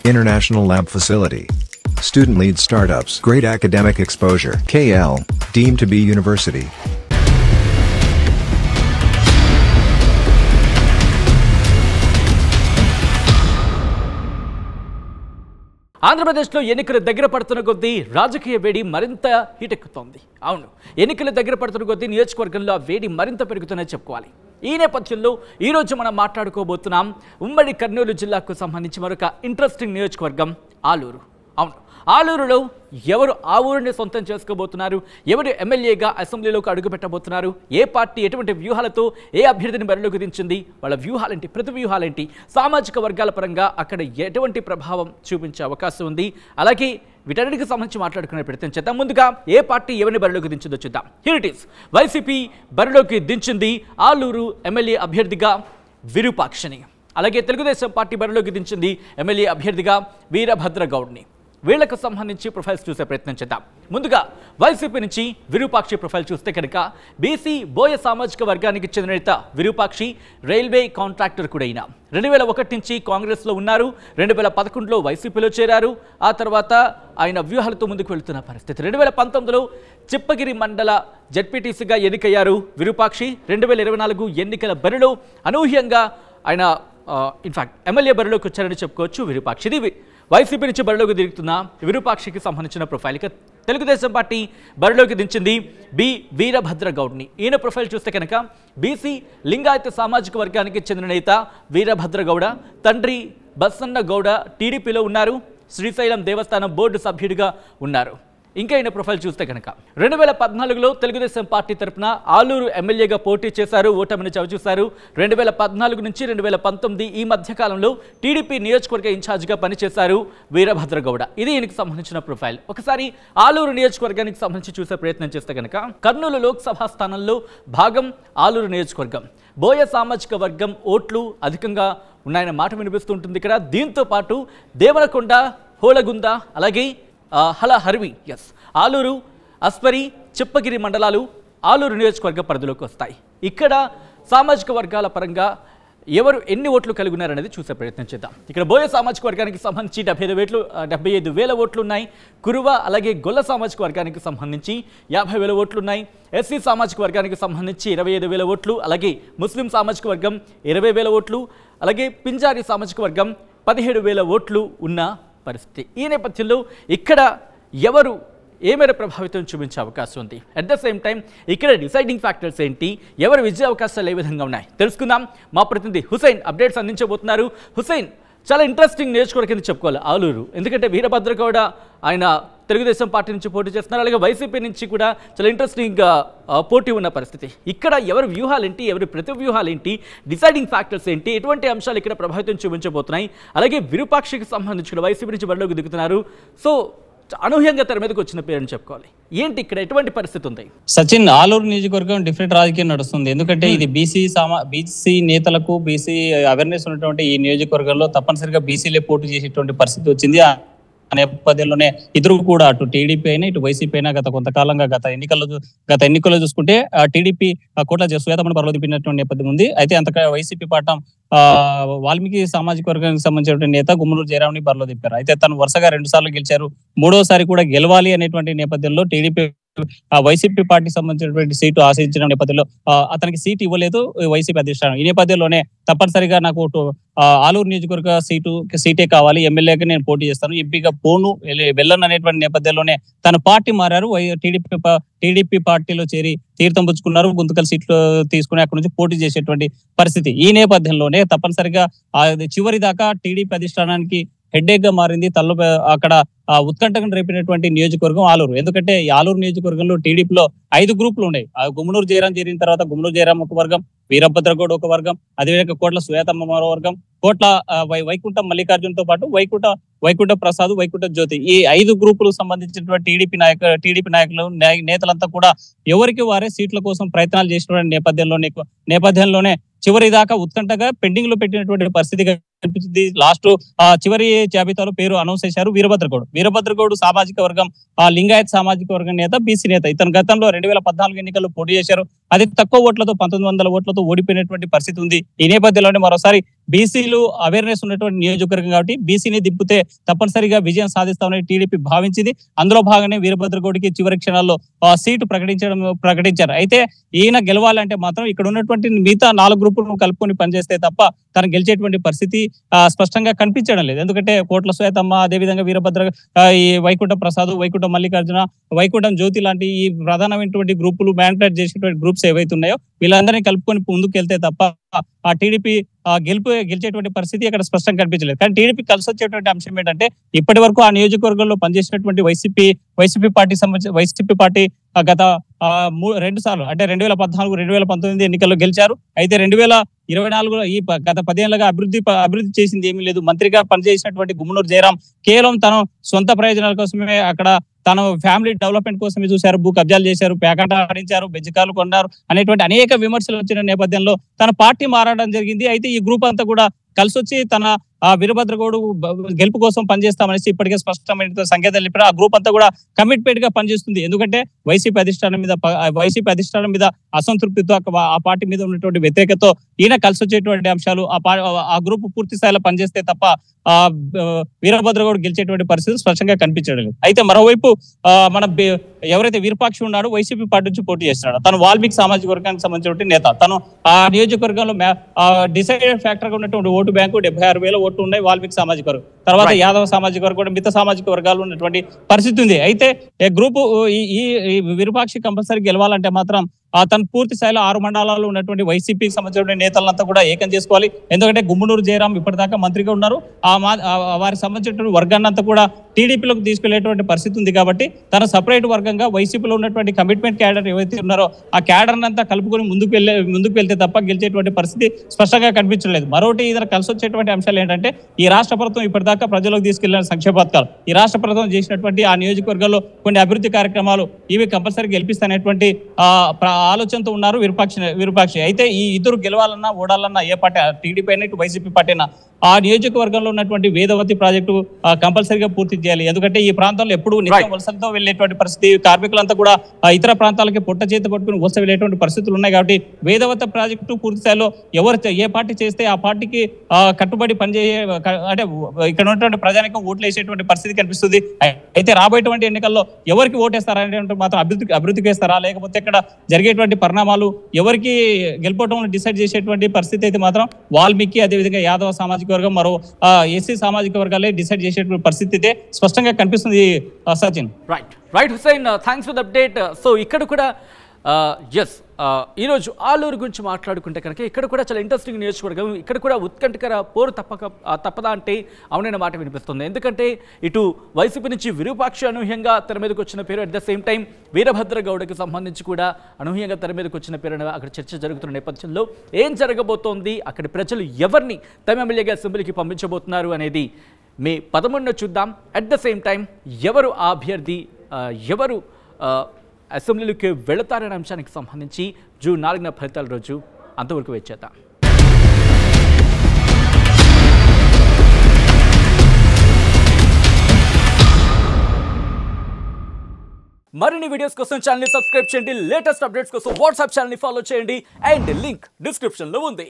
International lab facility. Student-led startups. Great academic exposure. KL, deemed to be university. ఆంధ్రప్రదేశ్లో ఎన్నికలు దగ్గర పడుతున్న కొద్దీ రాజకీయ వేడి మరింత హీటెక్కుతోంది. అవును, ఎన్నికలు దగ్గర పడుతున్న కొద్దీ నియోజకవర్గంలో వేడి మరింత పెరుగుతుందని చెప్పుకోవాలి. ఈ నేపథ్యంలో ఈరోజు మనం మాట్లాడుకోబోతున్నాం ఉమ్మడి కర్నూలు జిల్లాకు సంబంధించి మరొక ఇంట్రెస్టింగ్ నియోజకవర్గం ఆలూరు. అవును, ఆలూరులో ఎవరు ఆ ఊరిని సొంతం చేసుకోబోతున్నారు, ఎవరు ఎమ్మెల్యేగా అసెంబ్లీలోకి అడుగుపెట్టబోతున్నారు, ఏ పార్టీ ఎటువంటి వ్యూహాలతో ఏ అభ్యర్థిని బరిలోకి దించింది, వాళ్ళ వ్యూహాలేంటి, ప్రతి వ్యూహాలేంటి, సామాజిక వర్గాల పరంగా అక్కడ ఎటువంటి ప్రభావం చూపించే అవకాశం ఉంది, అలాగే వీటన్నిటికి సంబంధించి మాట్లాడుకునే ప్రయత్నం చేద్దాం. ముందుగా ఏ పార్టీ ఎవరిని బరిలోకి దించిందో చూద్దాం. Here it is. వైసీపీ బరిలోకి దించింది ఆలూరు ఎమ్మెల్యే అభ్యర్థిగా విరూపాక్షిని. అలాగే తెలుగుదేశం పార్టీ బరిలోకి దించింది ఎమ్మెల్యే అభ్యర్థిగా వీరభద్రగౌడ్ని. వీళ్లకు సంబంధించి ప్రొఫైల్స్ చూసే ప్రయత్నం చేద్దాం. ముందుగా వైసీపీ నుంచి విరూపాక్షి ప్రొఫైల్ చూస్తే కనుక బీసీ బోయ సామాజిక వర్గానికి చెందిన నేత విరూపాక్షి రైల్వే కాంట్రాక్టర్ కూడా అయినా 2001 నుంచి కాంగ్రెస్లో ఉన్నారు. 2011లో వైసీపీలో చేరారు. ఆ తర్వాత ఆయన వ్యూహాలతో ముందుకు వెళుతున్న పరిస్థితి. 2019లో చిప్పగిరి మండల జడ్పీటీసీగా ఎన్నికయ్యారు విరూపాక్షి. 2024 ఎన్నికల బరిలో అనూహ్యంగా ఆయన ఇన్ఫాక్ట్ ఎమ్మెల్యే బరిలోకి వచ్చారని చెప్పుకోవచ్చు విరూపాక్షి. ఇది వైసీపీ నుంచి బరిలోకి దిగుతున్న విరూపాక్షికి సంబంధించిన ప్రొఫైల్. ఇక తెలుగుదేశం పార్టీ బరిలోకి దించింది బి వీరభద్రగౌడ్ని. ఈయన ప్రొఫైల్ చూస్తే కనుక బీసీ లింగాయత సామాజిక వర్గానికి చెందిన నేత వీరభద్రగౌడ. తండ్రి బసన్న గౌడ టీడీపీలో ఉన్నారు. శ్రీశైలం దేవస్థానం బోర్డు సభ్యుడిగా ఉన్నారు. ఇంకా ఈయన ప్రొఫైల్ చూస్తే కనుక 2014లో తెలుగుదేశం పార్టీ తరఫున ఆలూరు ఎమ్మెల్యేగా పోటీ చేశారు, ఓటమిని చవిచూశారు. 2014 నుంచి 2019 ఈ మధ్యకాలంలో టీడీపీ నియోజకవర్గ ఇన్ఛార్జిగా పనిచేశారు వీరభద్రగౌడ. ఇది ఈయనకి సంబంధించిన ప్రొఫైల్. ఒకసారి ఆలూరు నియోజకవర్గానికి సంబంధించి చూసే ప్రయత్నం చేస్తే కనుక కర్నూలు లోక్సభ స్థానంలో భాగం ఆలూరు నియోజకవర్గం. బోయ సామాజిక వర్గం ఓట్లు అధికంగా ఉన్నాయన్న మాట వినిపిస్తుంటుంది ఇక్కడ. దీంతో పాటు దేవరకొండ, హోలగుంద, అలాగే హలహర్వి, ఆలూరు, అస్పరి, చిప్పగిరి మండలాలు ఆలూరు నియోజకవర్గ పరిధిలోకి వస్తాయి. ఇక్కడ సామాజిక వర్గాల పరంగా ఎవరు ఎన్ని ఓట్లు కలిగి ఉన్నారనేది చూసే ప్రయత్నం చేద్దాం. ఇక్కడ బోయ సామాజిక వర్గానికి సంబంధించి 75,000 ఓట్లు ఉన్నాయి. కురువ అలాగే గొల్ల సామాజిక వర్గానికి సంబంధించి 50,000 ఓట్లు ఉన్నాయి. ఎస్సీ సామాజిక వర్గానికి సంబంధించి 25,000 ఓట్లు, అలాగే ముస్లిం సామాజిక వర్గం 20,000 ఓట్లు, అలాగే పింజారి సామాజిక వర్గం 17,000 ఓట్లు ఉన్న పరిస్థితి. ఈ నేపథ్యంలో ఇక్కడ ఎవరు ఏ మేర ప్రభావితం చూపించే అవకాశం ఉంది, అట్ ద సేమ్ టైం ఇక్కడ డిసైడింగ్ ఫ్యాక్టర్స్ ఏంటి, ఎవరు విజయ అవకాశాలు ఏ విధంగా ఉన్నాయి తెలుసుకుందాం. మా ప్రతినిధి హుసైన్ అప్డేట్స్ అందించబోతున్నారు. హుసైన్, చాలా ఇంట్రెస్టింగ్ నియోజకవర్గం కింద చెప్పుకోవాలి ఆలూరు. ఎందుకంటే వీరభద్రగౌడ ఆయన తెలుగుదేశం పార్టీ నుంచి పోటీ చేస్తున్నారు, అలాగే వైసీపీ నుంచి కూడా చాలా ఇంట్రెస్టింగ్ పోటీ ఉన్న పరిస్థితి. ఇక్కడ ఎవరి వ్యూహాలు ఏంటి, ఎవరి ప్రతి వ్యూహాలు ఏంటి, డిసైడింగ్ ఫ్యాక్టర్స్ ఏంటి, ఎటువంటి అంశాలు ఇక్కడ ప్రభావితం చూపించబోతున్నాయి, అలాగే విరూపాక్షికి సంబంధించి వైసీపీ నుంచి బరిలోకి దిగుతున్నారు. సో అనూహ్యంగా తెర మీదకి వచ్చిన పేరుని చెప్పుకోవాలి. ఏంటి ఇక్కడ ఎటువంటి పరిస్థితి ఉంది? సచిన్, ఆలూరు నియోజకవర్గం డిఫరెంట్ రాజకీయం నడుస్తుంది. ఎందుకంటే ఇది బీసీ నేతలకు బీసీ అవేర్నెస్ ఉన్నటువంటి ఈ నియోజకవర్గంలో తప్పనిసరిగా బీసీలే పోటీ చేసేటువంటి పరిస్థితి వచ్చింది. నేపథ్యంలోనే ఇద్దరు కూడా అటు టీడీపీ అయినా ఇటు వైసీపీ అయినా గత కొంతకాలంగా గత ఎన్నికల్లో చూసుకుంటే టీడీపీ కోట్ల శ్వేతమని బరిలో దింపినటువంటి నేపథ్యం ఉంది. అయితే అంతగా వైసీపీ పార్టీ వాల్మీకి సామాజిక వర్గానికి సంబంధించిన నేత గుమ్మనూరు జయరాంని బరిలో దింపారు. అయితే తను వరుసగా 2 సార్లు గెలిచారు. 3వసారి కూడా గెలవాలి అనేటువంటి నేపథ్యంలో టీడీపీ వైసీపీ పార్టీ సంబంధించినటువంటి సీటు ఆశించిన నేపథ్యంలో అతనికి సీట్ ఇవ్వలేదు వైసీపీ అధిష్టానం. ఈ నేపథ్యంలోనే తప్పనిసరిగా నాకు ఆలూరు నియోజకవర్గ సీటే కావాలి, ఎమ్మెల్యేగా నేను పోటీ చేస్తాను, ఎంపీగా వెళ్ళను అనేటువంటి నేపథ్యంలోనే తన పార్టీ మారారు. టీడీపీ పార్టీలో చేరి తీర్థం పుచ్చుకున్నారు. గుంతకల్ సీట్లు తీసుకుని అక్కడి నుంచి పోటీ చేసేటువంటి పరిస్థితి. ఈ నేపథ్యంలోనే తప్పనిసరిగా చివరి దాకా టీడీపీ అధిష్టానానికి హెడ్ఏక్ గా మారింది. అక్కడ ఉత్కంఠగా రేపినటువంటి నియోజకవర్గం ఆలూరు. ఎందుకంటే ఈ ఆలూరు నియోజకవర్గంలో టీడీపీలో 5 గ్రూపులు ఉన్నాయి. గుమ్మనూరు జయరాం చేరిన తర్వాత గుమ్మనూరు జయరాం ఒక వర్గం, వీరభద్రగౌడ్ ఒక వర్గం, అదేవిధంగా కోట్ల శ్వేతమ్మ మరో వర్గం, కోట్ల వైకుంఠం మల్లికార్జునతో పాటు వైకుంఠ ప్రసాద్, వైకుంఠ జ్యోతి, ఈ 5 గ్రూపులకు సంబంధించినటువంటి టీడీపీ నాయకులు నేతలంతా కూడా ఎవరికి వారే సీట్ల కోసం ప్రయత్నాలు చేసినటువంటి నేపథ్యంలోనే చివరి దాకా ఉత్కంఠగా పెండింగ్ లో పెట్టినటువంటి పరిస్థితి కనిపించింది. లాస్ట్ చివరి జాబితాలో పేరు అనౌన్స్ చేశారు వీరభద్రగౌడ్ సామాజిక వర్గం లింగాయత్ సామాజిక వర్గం నేత, బీసీ నేత. ఇతను గతంలో 2014 ఎన్నికల్లో పోటీ చేశారు. అతి తక్కువ ఓట్లతో 1900 ఓట్లతో ఓడిపోయినటువంటి పరిస్థితి ఉంది. ఈ నేపథ్యంలోనే మరోసారి బీసీలు అవేర్నెస్ ఉన్నటువంటి నియోజకవర్గం కాబట్టి బీసీని దింపితే తప్పనిసరిగా విజయం సాధిస్తామని టీడీపీ భావించింది. అందులో భాగంగానే వీరభద్రగౌడికి చివరి క్షణాల్లో సీటు ప్రకటించారు. అయితే ఈయన గెలవాలంటే మాత్రం ఇక్కడ ఉన్నటువంటి మిగతా 4 గ్రూపులను కలుపుకొని పనిచేస్తే తప్ప తను గెలిచేటువంటి పరిస్థితి స్పష్టంగా కనిపించడం లేదు. ఎందుకంటే కోట్ల శ్వేతమ్మ, అదేవిధంగా వీరభద్ర, ఈ వైకుంఠ ప్రసాద్, వైకుంఠ మల్లికార్జున, వైకుంఠం జ్యోతి లాంటి ఈ ప్రధానమైనటువంటి గ్రూపులు మ్యానిపులేట్ చేసేటువంటి గ్రూప్స్ ఏవైతే ఉన్నాయో వీళ్ళందరినీ కలుపుకొని ముందుకు వెళ్తే తప్ప ఆ టీడీపీ గెలిచేటువంటి పరిస్థితి అక్కడ స్పష్టంగా కనిపించలేదు. కానీ టీడీపీ కలిసి వచ్చేటువంటి అంశం ఏంటంటే ఇప్పటి వరకు ఆ నియోజకవర్గంలో పనిచేసినటువంటి వైసీపీ పార్టీ గత 2 సార్లు అంటే 2014, 2019 ఎన్నికల్లో గెలిచారు. అయితే 2024లో ఈ గత 10 ఏళ్లుగా అభివృద్ధి చేసింది ఏమీ లేదు. మంత్రిగా పనిచేసినటువంటి గుమ్మనూరు జయరాం కేవలం తన సొంత ప్రయోజనాల కోసమే అక్కడ తన ఫ్యామిలీ డెవలప్మెంట్ కోసమే చూశారు. భూ కబ్జాలు చేశారు, పేకాట ఆడించారు, బెంచకాలు కొన్నారు అనేటువంటి అనేక విమర్శలు వచ్చిన నేపథ్యంలో తన పార్టీ మారడం జరిగింది. అయితే ఈ గ్రూప్ అంతా కూడా కలిసి వచ్చి తన వీరభద్రగౌడు గెలుపు కోసం పనిచేస్తామనేసి ఇప్పటికే స్పష్టమైన సంకేతాలు చెప్పారు. ఆ గ్రూప్ అంతా కూడా కమిట్మెంట్ గా పనిచేస్తుంది. ఎందుకంటే వైసీపీ అధిష్టానం మీద అసంతృప్తితో ఆ పార్టీ మీద ఉన్నటువంటి వ్యతిరేకతతో ఈయన కలిసి వచ్చేటువంటి అంశాలు ఆ గ్రూప్ పూర్తి స్థాయిలో పనిచేస్తే తప్ప వీరభద్రగౌడు గెలిచేటువంటి పరిస్థితి స్పష్టంగా కనిపించడం లేదు. అయితే మరోవైపు మన ఎవరైతే విరూపాక్షి ఉన్నాడో వైసీపీ పార్టీ నుంచి పోటీ చేస్తున్నాడు. తను వాల్మీకి సామాజిక వర్గానికి సంబంధించిన నేత. తను ఆ నియోజకవర్గంలో డిసైడెడ్ ఫ్యాక్టర్ గా ఉన్నటువంటి ఓటు బ్యాంకు 76,000 ఓట్లు ఉన్నాయి వాల్మీకి సామాజిక వర్గం. తర్వాత యాదవ సామాజిక వర్గం కూడా మిగతా సామాజిక వర్గాలు ఉన్నటువంటి పరిస్థితి ఉంది. అయితే గ్రూపు ఈ విరూపాక్షి కంపల్సరీ గెలవాలంటే మాత్రం తను పూర్తి స్థాయిలో 6 మండలాల్లో ఉన్నటువంటి వైసీపీకి సంబంధించిన నేతలంతా కూడా ఏకం చేసుకోవాలి. ఎందుకంటే గుమ్మనూరు జయరాం ఇప్పటిదాకా మంత్రిగా ఉన్నారు. వారికి సంబంధించినటువంటి వర్గాన్ని అంతా కూడా టీడీపీలోకి తీసుకెళ్లేటువంటి పరిస్థితి ఉంది. కాబట్టి తన సపరేట్ వర్గంగా వైసీపీలో ఉన్నటువంటి కమిట్మెంట్ క్యాడర్ ఏవైతే ఉన్నారో ఆ క్యాడర్ అంతా కలుపుకొని ముందుకు వెళ్తే తప్ప గెలిచేటువంటి పరిస్థితి స్పష్టంగా కనిపించలేదు. మరొకటి ఇతర కలిసి వచ్చేటువంటి అంశాలు ఏంటంటే ఈ రాష్ట్ర ప్రభుత్వం ఇప్పటిదాకా ప్రజలకు తీసుకెళ్లిన సంక్షేమ పథకాలు, ఈ రాష్ట్ర ప్రభుత్వం చేసినటువంటి ఆ నియోజకవర్గంలో కొన్ని అభివృద్ధి కార్యక్రమాలు ఇవి కంపల్సరీ గెలిపిస్తానేటువంటి ఆలోచనతో ఉన్నారు విరూపాక్షి. అయితే ఈ ఇద్దరు గెలవాలన్నా ఓడాలన్నా ఏ పార్టీ, టీడీపీ అయినా ఇటు వైసీపీ పార్టీ అయినా ఆ నియోజకవర్గంలో ఉన్నటువంటి వేదవతి ప్రాజెక్టు కంపల్సరీగా పూర్తి చేయాలి. ఎందుకంటే ఈ ప్రాంతంలో ఎప్పుడు నిత్యం వలసలతో వెళ్ళేటువంటి పరిస్థితి, కార్మికులంతా కూడా ఇతర ప్రాంతాలకి పొట్ట చేతి పట్టుకుని వలస వెళ్ళేటువంటి పరిస్థితులు ఉన్నాయి. కాబట్టి వేదవతి ప్రాజెక్టు పూర్తి స్థాయిలో ఏ పార్టీ చేస్తే ఆ పార్టీకి కట్టుబడి పనిచేసే అంటే ఇక్కడ ఉన్నటువంటి ప్రజానికం ఓట్లు వేసేటువంటి పరిస్థితి కనిపిస్తుంది. అయితే రాబోయేటువంటి ఎన్నికల్లో ఎవరికి ఓటేస్తారనేటువంటి మాత్రం అభివృద్ధికి వేస్తారా, లేకపోతే ఇక్కడ జరిగేటువంటి పరిణామాలు ఎవరికి గెలుపటం డిసైడ్ చేసేటువంటి పరిస్థితి అయితే మాత్రం వాల్మీకి, అదేవిధంగా యాదవ సామాజిక వర్గం, మరో ఎస్సీ సామాజిక వర్గాలే డిసైడ్ చేసేటువంటి పరిస్థితి అయితే స్పష్టంగా కనిపిస్తుంది. Sachin. Right Hussain, thanks for the update. So ఇక్కడ కూడా ఈరోజు ఆలూరు గురించి మాట్లాడుకుంటే కనుక ఇక్కడ కూడా చాలా ఇంట్రెస్టింగ్ నియోజకవర్గం. ఇక్కడ కూడా ఉత్కంఠకర పోరు తప్పదా అంటే అవునైన మాట వినిపిస్తుంది. ఎందుకంటే ఇటు వైసీపీ నుంచి విరూపాక్షి అనూహ్యంగా తెర మీదకి వచ్చిన పేరు, అట్ ద సేమ్ టైం వీరభద్రగౌడకి సంబంధించి కూడా అనూహ్యంగా తెర మీదకి వచ్చిన పేరు అక్కడ చర్చ జరుగుతున్న నేపథ్యంలో ఏం జరగబోతోంది, అక్కడి ప్రజలు ఎవరిని తమ ఎమ్మెల్యేగా అసెంబ్లీకి పంపించబోతున్నారు అనేది మే 11న చూద్దాం. అట్ ద సేమ్ టైం ఎవరు ఆ అభ్యర్థి, ఎవరు అసెంబ్లీలోకి వెళతారనే అంశానికి సంబంధించి జూన్ 4న ఫలితాల రోజు అంతవరకు వేచేద్దాం. మరిన్ని వీడియోస్ కోసం ఛానల్ ని సబ్స్క్రైబ్ చేయండి. లేటెస్ట్ అప్డేట్స్ కోసం వాట్సాప్ ఛానల్ ని ఫాలో చేయండి. అండ్ లింక్ డిస్క్రిప్షన్ లో ఉంది.